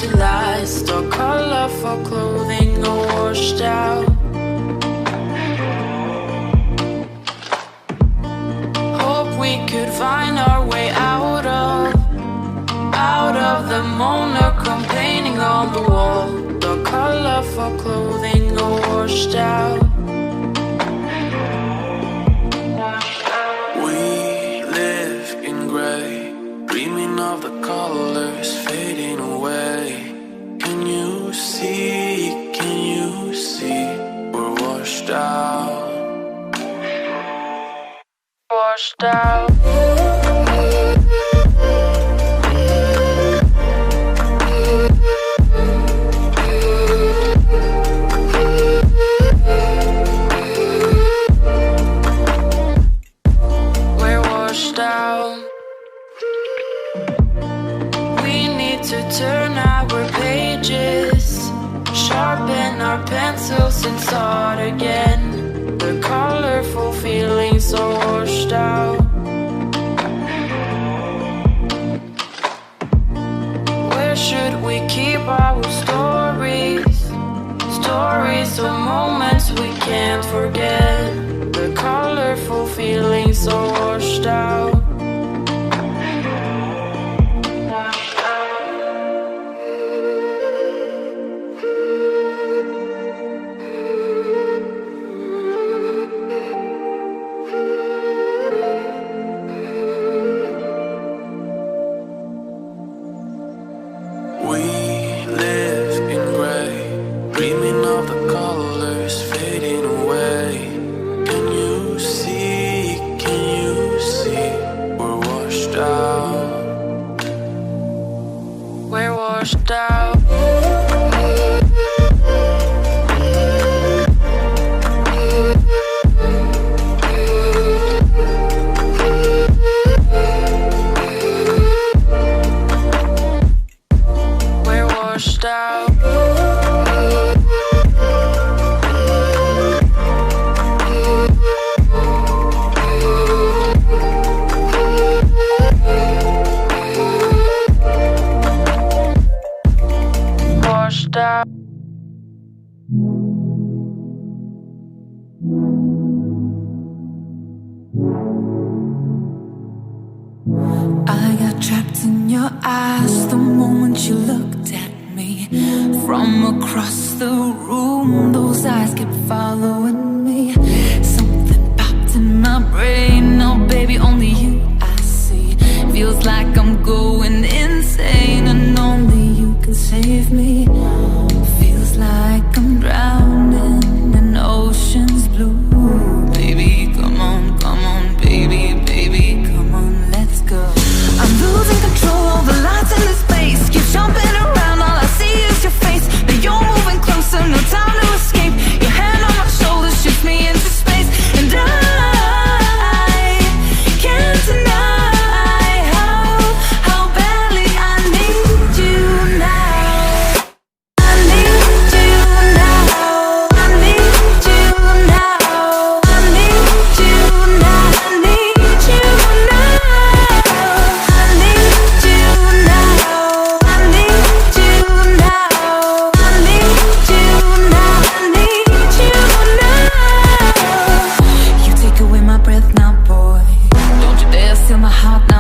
utilized. Our colorful clothing all washed out. Hope we could find our way out of the monochrome painting on the wall. The colorful clothing all washed out. We live in gray, dreaming of the colors fading away. Can you see, we're washed out. Washed out. Turn our pages, sharpen our pencils and start again. The colorful feelings are washed out. Where should we keep our stories? Stories of moments we can't forget. The colorful feelings are washed out. We live in gray, dreaming of the colors fading away. Can you see, we're washed out. We're washed out. Washed out. Washed out. I got trapped in your eyes the moment you looked at me. From across the room, those eyes kept following me. Something popped in my brain. Now, baby, only you I see. Feels like I'm going insane, and only you can save me. Feels like I'm drowning in ocean's blue. Baby, come on, baby, baby, come on, let's go. I'm losing control over lights in this space. Keep jumping around, all I see is your face. Now you're moving closer, no time to escape. Your hand on my shoulder shifts me into space, and I can't deny how badly I need you now. I need you now. I need you now. I need you now. I need you now. I need you now. I need you now. I need you now. I need you now. You take away my breath now, boy. Don't you dare steal my heart now.